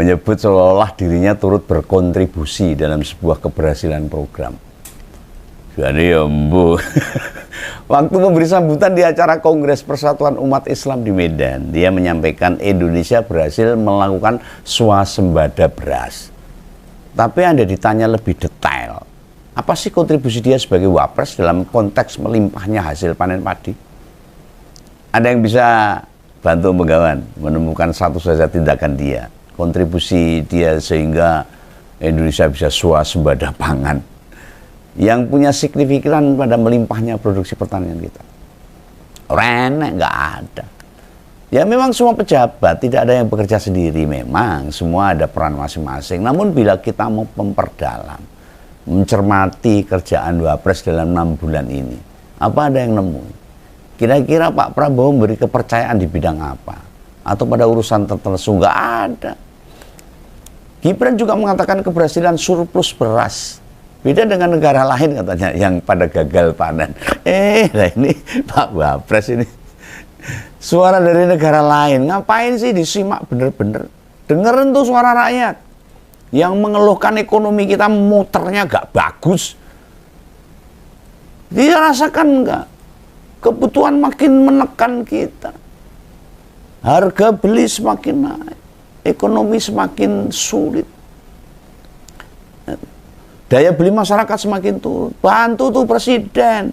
menyebut seolah-olah dirinya turut berkontribusi dalam sebuah keberhasilan program. Jadi ya waktu memberi sambutan di acara Kongres Persatuan Umat Islam di Medan, dia menyampaikan Indonesia berhasil melakukan swasembada beras. Tapi Anda ditanya lebih detail, apa sih kontribusi dia sebagai wapres dalam konteks melimpahnya hasil panen padi? Ada yang bisa bantu Begawan menemukan satu saja tindakan dia, kontribusi dia sehingga Indonesia bisa swasembada pangan yang punya signifikan pada melimpahnya produksi pertanian kita? Renek, nggak ada. Ya memang semua pejabat tidak ada yang bekerja sendiri, memang semua ada peran masing-masing. Namun bila kita mau memperdalam, mencermati kerjaan Wapres dalam 6 bulan ini, apa ada yang nemu? Kira-kira Pak Prabowo memberi kepercayaan di bidang apa? Atau pada urusan tertentu? Nggak ada. Gibran juga mengatakan keberhasilan surplus beras. Beda dengan negara lain katanya yang pada gagal panen. Nah ini Pak Wapres ini suara dari negara lain. Ngapain sih disimak bener-bener? Dengerin tuh suara rakyat yang mengeluhkan ekonomi kita muternya gak bagus. Dia rasakan enggak? Kebutuhan makin menekan kita. Harga beli semakin naik. Ekonomi semakin sulit. Daya beli masyarakat semakin turun. Bantu tuh Presiden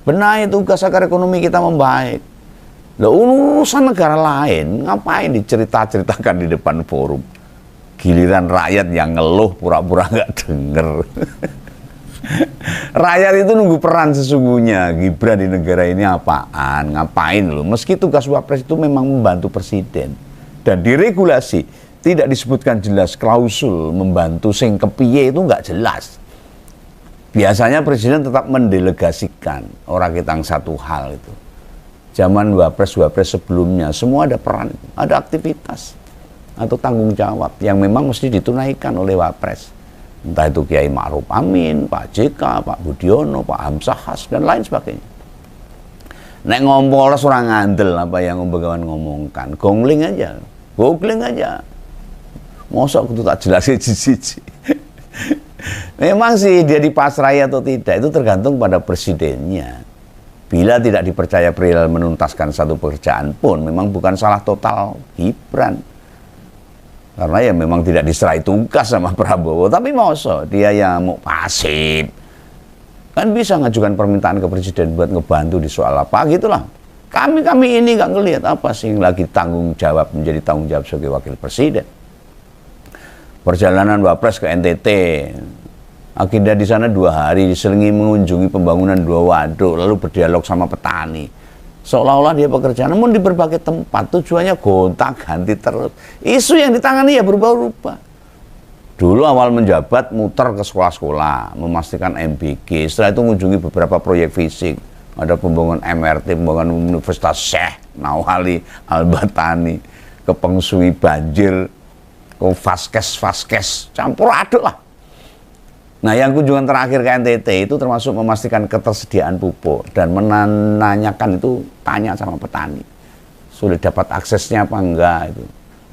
benahi tugas agar ekonomi kita membaik. Lah urusan negara lain ngapain dicerita-ceritakan di depan forum? Giliran rakyat yang ngeluh pura-pura nggak denger. Rakyat itu nunggu peran sesungguhnya. Gibran di negara ini apaan? Ngapain loh? Meski tugas Wapres itu memang membantu Presiden dan diregulasi, tidak disebutkan jelas klausul membantu sing kepiye, itu nggak jelas. Biasanya Presiden tetap mendelegasikan orang kita satu hal itu. Zaman Wapres sebelumnya semua ada peran, ada aktivitas atau tanggung jawab yang memang mesti ditunaikan oleh Wapres. Entah itu Kiai Ma'ruf Amin, Pak JK, Pak Budiono, Pak Hamzahas dan lain sebagainya. Nek ngompolos orang ngandel apa yang Om Begawan ngomongkan, googling aja. Mosok itu tak jelasin siji-siji. Memang sih dia dipasrai atau tidak itu tergantung pada presidennya. Bila tidak dipercaya perihal menuntaskan satu pekerjaan pun memang bukan salah total Gibran. Karena ya memang tidak diserai tugas sama Prabowo. Tapi mosok dia yang mau pasif. Kan bisa ngajukan permintaan ke presiden buat ngebantu di soal apa gitulah. Kami ini nggak ngelihat apa sih yang lagi tanggung jawab menjadi tanggung jawab sebagai wakil presiden. Perjalanan Wapres ke NTT, agenda di sana 2 hari, diselingi mengunjungi pembangunan 2 waduk, lalu berdialog sama petani. Seolah-olah dia pekerjaan, namun di berbagai tempat tujuannya gonta-ganti terus. Isu yang ditangani ya berubah-ubah. Dulu awal menjabat muter ke sekolah-sekolah, memastikan MBG. Setelah itu mengunjungi beberapa proyek fisik. Ada pembangunan MRT, pembangunan Universitas Syekh Nawali Al-Batani, ke Pengsui banjir, ke Vaskes, campur aduk lah. Nah yang kunjungan terakhir ke NTT itu termasuk memastikan ketersediaan pupuk dan menanyakan itu, tanya sama petani. Sulit dapat aksesnya apa enggak itu.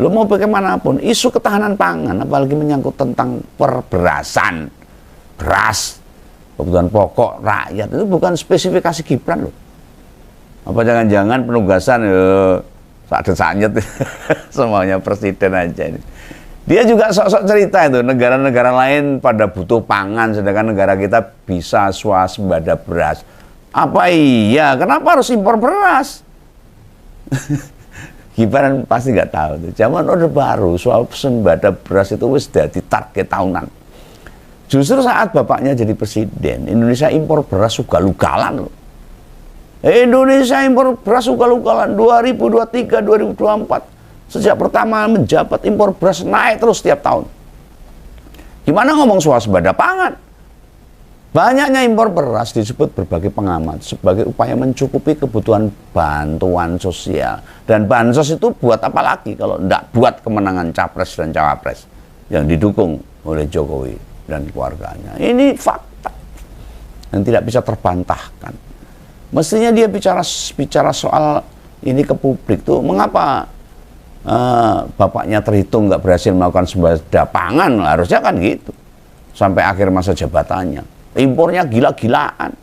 Lo mau bagaimanapun, isu ketahanan pangan, apalagi menyangkut tentang perberasan, beras, kebutuhan pokok rakyat, itu bukan spesifikasi Gibran loh. Apa jangan-jangan penugasan sadet-sanyet semuanya presiden aja ini. Dia juga sok-sok cerita itu, negara-negara lain pada butuh pangan, sedangkan negara kita bisa swasembada beras. Apa iya? Kenapa harus impor beras? Gibran pasti nggak tahu tuh. Zaman Orde Baru, swasembada beras itu wis dadi target tahunan. Justru saat bapaknya jadi presiden, Indonesia impor beras ugal-ugalan loh. Indonesia impor beras ugal-ugalan 2023, 2024. Sejak pertama menjabat impor beras naik terus setiap tahun. Gimana ngomong swasembada pangan? Banyaknya impor beras disebut berbagai pengamat sebagai upaya mencukupi kebutuhan bantuan sosial. Dan bansos itu buat apa lagi kalau tidak buat kemenangan capres dan cawapres yang didukung oleh Jokowi dan keluarganya. Ini fakta yang tidak bisa terbantahkan. Mestinya dia bicara soal ini ke publik tuh, mengapa bapaknya terhitung nggak berhasil melakukan swasembada pangan, harusnya kan gitu sampai akhir masa jabatannya. Impornya gila-gilaan.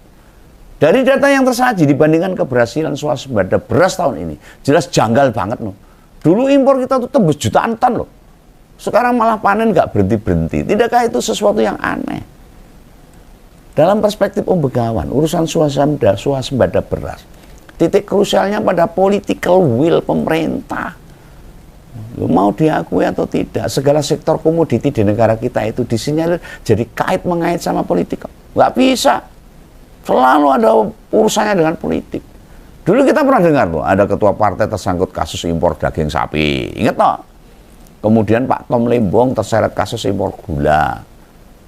Dari data yang tersaji dibandingkan keberhasilan swasembada beras tahun ini, jelas janggal banget loh. Dulu impor kita tuh tembus jutaan ton loh. Sekarang malah panen nggak berhenti-berhenti. Tidakkah itu sesuatu yang aneh? Dalam perspektif Om Begawan, urusan swasembada beras, titik krusialnya pada political will pemerintah. Mau diakui atau tidak, segala sektor komoditi di negara kita itu disinyalir jadi kait mengait sama politik. Nggak bisa. Selalu ada urusannya dengan politik. Dulu kita pernah dengar tuh, ada ketua partai tersangkut kasus impor daging sapi. Ingat toh? Kemudian Pak Tom Lembong terseret kasus impor gula.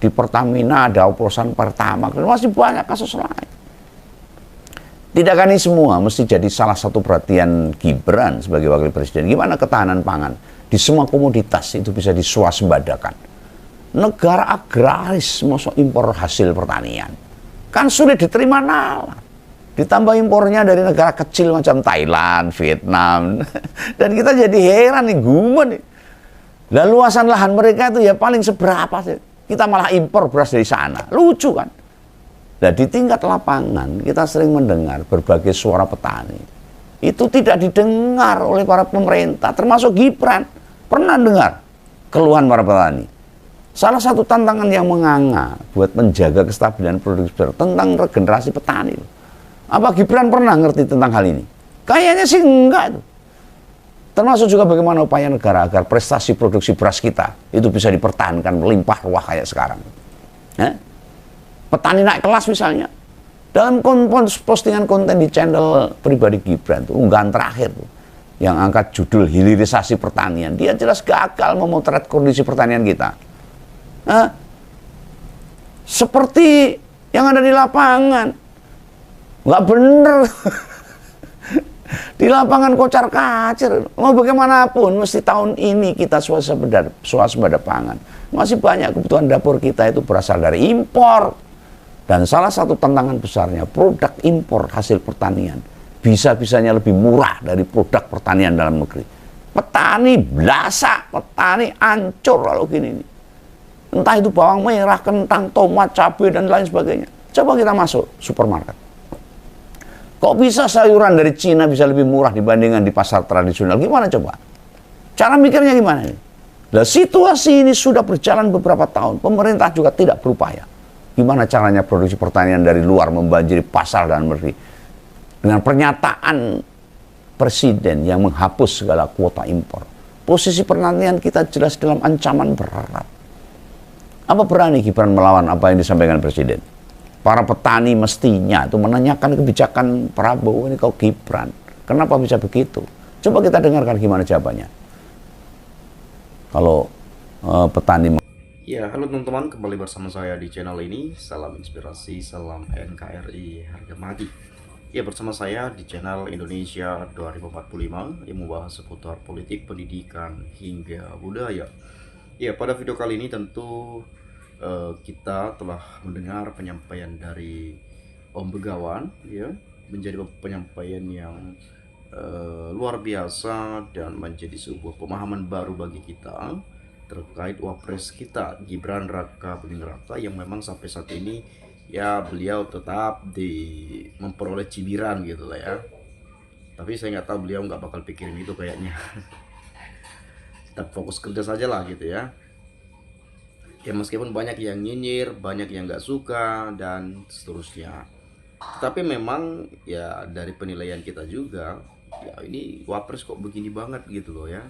Di Pertamina ada oplosan Pertamax. Masih banyak kasus lain. Tidakkah ini semua mesti jadi salah satu perhatian Gibran sebagai wakil presiden? Gimana ketahanan pangan di semua komoditas itu bisa diswasembadakan? Negara agraris masuk impor hasil pertanian kan sulit diterima nalar. Ditambah impornya dari negara kecil macam Thailand, Vietnam. Dan kita jadi heran nih, gumen nih. Lah luasan lahan mereka itu ya paling seberapa sih? Kita malah impor beras dari sana. Lucu kan? Nah, di tingkat lapangan kita sering mendengar berbagai suara petani. Itu tidak didengar oleh para pemerintah, termasuk Gibran. Pernah dengar keluhan para petani? Salah satu tantangan yang menganga buat menjaga kestabilan produksi beras tentang regenerasi petani. Apa Gibran pernah ngerti tentang hal ini? Kayaknya sih enggak. Termasuk juga bagaimana upaya negara agar prestasi produksi beras kita itu bisa dipertahankan melimpah ruah kayak sekarang. Petani naik kelas misalnya. Dalam postingan konten di channel pribadi Gibran, tuh, unggahan terakhir tuh, yang angkat judul hilirisasi pertanian, dia jelas gagal memotret kondisi pertanian kita. Seperti yang ada di lapangan. Nggak bener. Di lapangan kocar kacir. Mau bagaimanapun, mesti tahun ini kita swasembada pangan. Masih banyak kebutuhan dapur kita itu berasal dari impor. Dan salah satu tantangan besarnya, produk impor hasil pertanian bisa-bisanya lebih murah dari produk pertanian dalam negeri. Petani blasak, petani hancur kalau gini nih. Entah itu bawang merah, kentang, tomat, cabai, dan lain sebagainya. Coba kita masuk supermarket. Kok bisa sayuran dari Cina bisa lebih murah dibandingkan di pasar tradisional? Gimana coba? Cara mikirnya gimana nih? Nah, situasi ini sudah berjalan beberapa tahun. Pemerintah juga tidak berupaya. Gimana caranya produksi pertanian dari luar membanjiri pasar dalam negeri? Dengan pernyataan presiden yang menghapus segala kuota impor. Posisi pertanian kita jelas dalam ancaman berat. Apa berani Gibran melawan apa yang disampaikan presiden? Para petani mestinya itu menanyakan kebijakan Prabowo ini kau Gibran. Kenapa bisa begitu? Coba kita dengarkan gimana jawabannya. Kalau petani... Ya, halo teman-teman, kembali bersama saya di channel ini. Salam inspirasi, salam NKRI harga mati. Ya, bersama saya di channel Indonesia 2045 yang membahas seputar politik, pendidikan, hingga budaya. Ya, pada video kali ini tentu kita telah mendengar penyampaian dari Om Begawan, ya, menjadi penyampaian yang luar biasa dan menjadi sebuah pemahaman baru bagi kita terkait wapres kita Gibran Raka Buming Raka, yang memang sampai saat ini ya beliau tetap memperoleh cibiran gitu lah ya. Tapi saya nggak tahu, beliau nggak bakal pikirin itu kayaknya. Tetap fokus kerja saja lah gitu ya. Ya meskipun banyak yang nyinyir, banyak yang nggak suka dan seterusnya. Tapi memang ya dari penilaian kita juga, ya ini wapres kok begini banget gitu loh ya.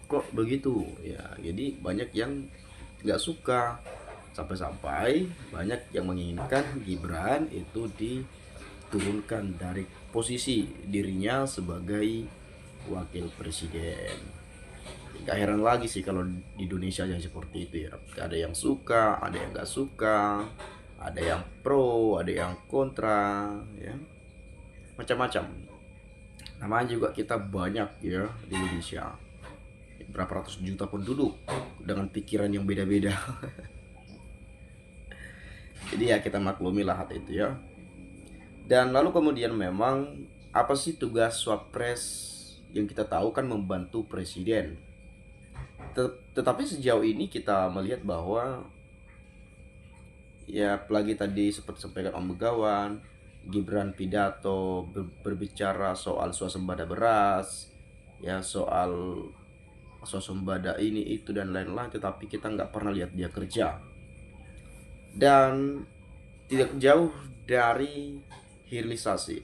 Kok begitu ya, jadi banyak yang nggak suka, sampai-sampai banyak yang menginginkan Gibran itu diturunkan dari posisi dirinya sebagai wakil presiden. Gak heran lagi sih kalau di Indonesia yang seperti itu ya. Ada yang suka, ada yang nggak suka, ada yang pro, ada yang kontra, ya macam-macam. Namanya juga kita banyak ya di Indonesia, berapa ratus juta penduduk dengan pikiran yang beda-beda. Jadi ya kita maklumi lah hati itu ya. Dan lalu kemudian memang apa sih tugas wapres yang kita tahu kan membantu presiden. Tetapi sejauh ini kita melihat bahwa ya apalagi tadi seperti sampaikan Om Begawan, Gibran pidato berbicara soal swasembada beras, ya soal swasembada ini itu dan lain-lain, tetapi kita nggak pernah lihat dia kerja. Dan tidak jauh dari hilirisasi.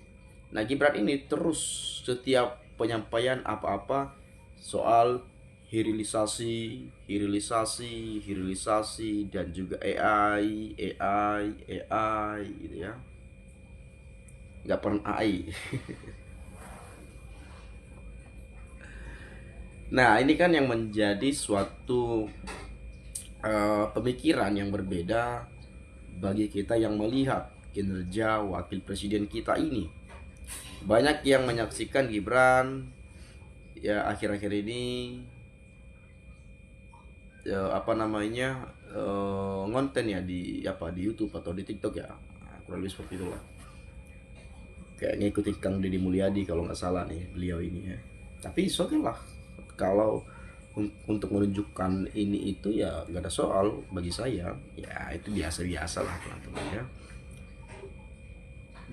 Nah, Gibran ini terus setiap penyampaian apa-apa soal hilirisasi dan juga AI gitu ya. Nggak pernah AI. Nah, ini kan yang menjadi suatu pemikiran yang berbeda bagi kita yang melihat kinerja wakil presiden kita ini. Banyak yang menyaksikan Gibran ya akhir-akhir ini ngonten ya di YouTube atau di TikTok ya, kurang lebih seperti itulah. Kayak ngikutin Kang Deddy Mulyadi kalau nggak salah nih beliau ini ya. Tapi oke lah, kalau untuk menunjukkan ini itu ya nggak ada soal bagi saya, ya itu biasa-biasa lah teman-teman ya.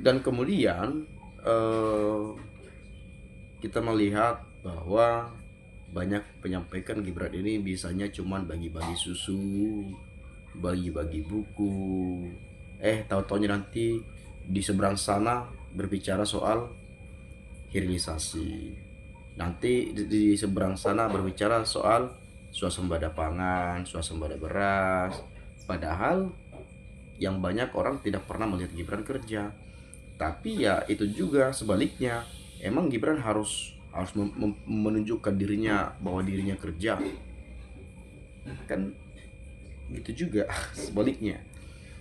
Dan kemudian kita melihat bahwa banyak penyampaikan Gibran ini bisanya cuman bagi-bagi susu, bagi-bagi buku, tahu-taunya nanti di seberang sana berbicara soal hilirisasi, nanti di seberang sana berbicara soal swasembada pangan, swasembada beras, padahal yang banyak orang tidak pernah melihat Gibran kerja. Tapi ya itu juga sebaliknya, emang Gibran harus menunjukkan dirinya bahwa dirinya kerja, kan gitu juga sebaliknya.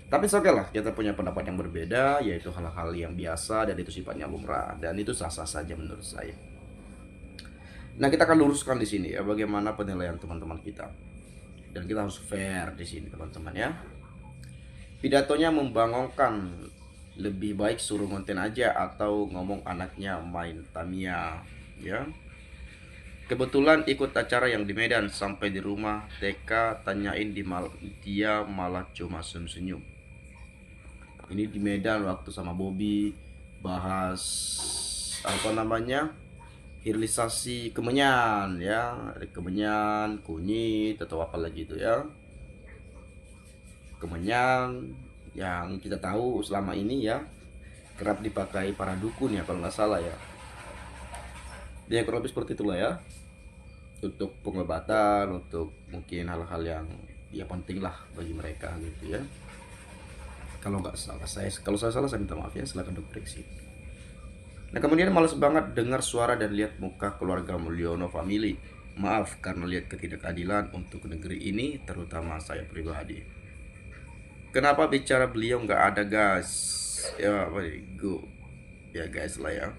Tapi oke lah, kita punya pendapat yang berbeda, yaitu hal-hal yang biasa dan itu sifatnya lumrah, dan itu sah-sah saja menurut saya. Nah, kita akan luruskan di sini ya bagaimana penilaian teman-teman kita, dan kita harus fair di sini teman-teman ya. Pidatonya membangunkan, lebih baik suruh ngonten aja atau ngomong anaknya main Tamiya ya. Kebetulan ikut acara yang di Medan, sampai di rumah TK tanyain dia malah cuma senyum-senyum. Ini di Medan waktu sama Bobby bahas hilirisasi kemenyan ya, kemenyan, kunyit atau apa lagi itu ya. Kemenyan yang kita tahu selama ini ya kerap dipakai para dukun ya kalau nggak salah ya. Dia kurang lebih seperti itulah ya, untuk pengobatan, untuk mungkin hal-hal yang ya penting lah bagi mereka gitu ya. Kalau nggak salah kalau saya salah saya minta maaf ya, silakan dikoreksi. Nah, kemudian males banget dengar suara dan lihat muka keluarga Mulyono family. Maaf karena lihat ketidakadilan untuk negeri ini, terutama saya pribadi. Kenapa bicara beliau nggak ada gas? Ya, go. Ya guys lah ya.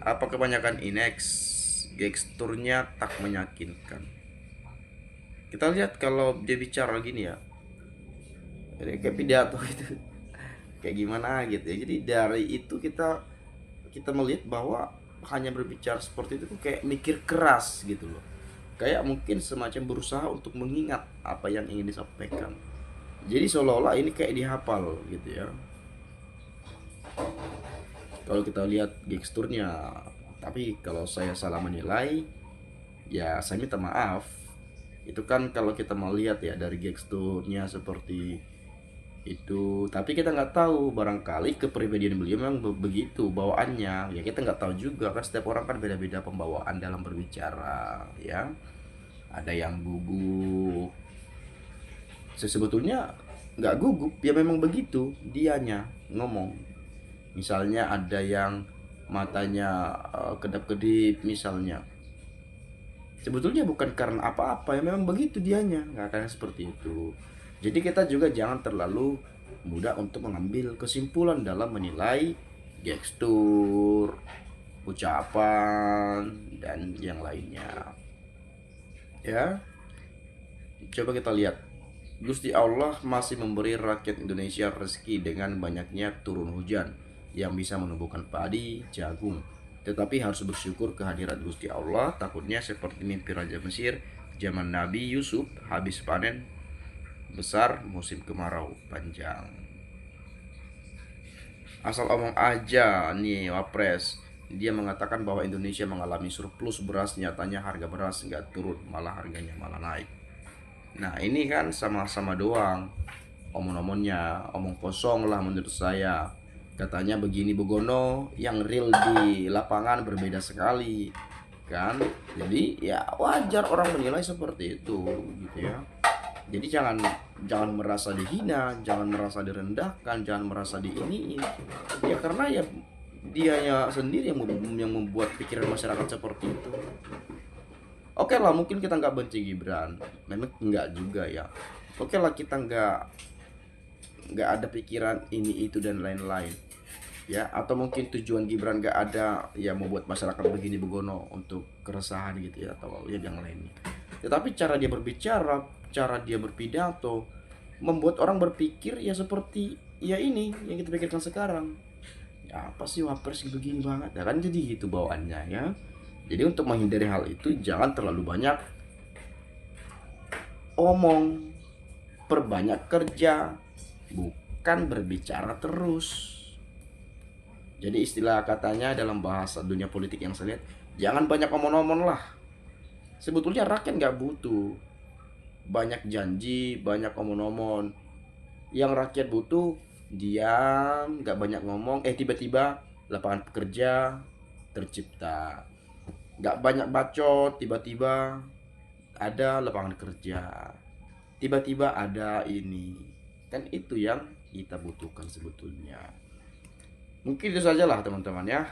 Apa kebanyakan inex? Gesturnya tak meyakinkan. Kita lihat kalau dia bicara gini ya, kayak pidato gitu, kayak gimana gitu ya. Jadi dari itu kita melihat bahwa hanya berbicara seperti itu kayak mikir keras gitu loh. Kayak mungkin semacam berusaha untuk mengingat apa yang ingin disampaikan. Jadi seolah-olah ini kayak dihafal gitu ya. Kalau kita lihat gesturnya, tapi kalau saya salah menilai, ya saya minta maaf. Itu kan kalau kita melihat ya dari gesturnya seperti itu, tapi kita nggak tahu, barangkali kepribadian beliau memang begitu bawaannya. Ya kita nggak tahu juga kan, setiap orang kan beda-beda pembawaan dalam berbicara ya. Ada yang gugup, sebetulnya nggak gugup, ya memang begitu dianya ngomong. Misalnya ada yang matanya kedap-kedip misalnya, sebetulnya bukan karena apa-apa, ya memang begitu dianya, nggak akan seperti itu. Jadi kita juga jangan terlalu mudah untuk mengambil kesimpulan dalam menilai gestur, ucapan, dan yang lainnya ya. Coba kita lihat, Gusti Allah masih memberi rakyat Indonesia rezeki dengan banyaknya turun hujan yang bisa menumbuhkan padi, jagung. tetapi harus bersyukur kehadirat Gusti Allah. Takutnya seperti mimpi Raja Mesir zaman Nabi Yusuf, habis panen besar musim kemarau panjang. Asal omong aja nih Wapres, dia mengatakan bahwa Indonesia mengalami surplus beras, nyatanya harga beras nggak turun, malah harganya malah naik. Nah ini kan sama-sama doang omong-omongnya, omong kosong lah menurut saya. Katanya begini begono, yang real di lapangan berbeda sekali kan. Jadi ya wajar orang menilai seperti itu gitu ya. Jadi jangan merasa dihina, jangan merasa direndahkan, jangan merasa diiniin. Ya karena ya dianya sendiri yang membuat pikiran masyarakat seperti itu. Oke lah, mungkin kita nggak benci Gibran, memang nggak juga ya. Oke lah, kita nggak ada pikiran ini itu dan lain-lain ya, atau mungkin tujuan Gibran nggak ada ya membuat masyarakat begini begono untuk keresahan gitu ya, atau ya yang lainnya. Tetapi cara dia berbicara, cara dia berpidato membuat orang berpikir ya seperti ya ini yang kita pikirkan sekarang. Ya apa sih Wapres begini banget ya kan, jadi gitu bawaannya ya. Jadi untuk menghindari hal itu jangan terlalu banyak omong, perbanyak kerja, bukan berbicara terus. Jadi istilah katanya dalam bahasa dunia politik yang saya lihat, jangan banyak omong-omong lah. Sebetulnya rakyat nggak butuh banyak janji, banyak omong-omong. Yang rakyat butuh diam, nggak banyak ngomong, tiba-tiba lapangan pekerja tercipta. Nggak banyak bacot, tiba-tiba ada lapangan kerja, tiba-tiba ada ini. Kan itu yang kita butuhkan sebetulnya. Mungkin itu sajalah teman-teman ya.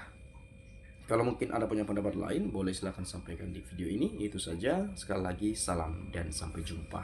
Kalau mungkin ada punya pendapat lain, boleh silahkan sampaikan di video ini. Itu saja, sekali lagi salam dan sampai jumpa.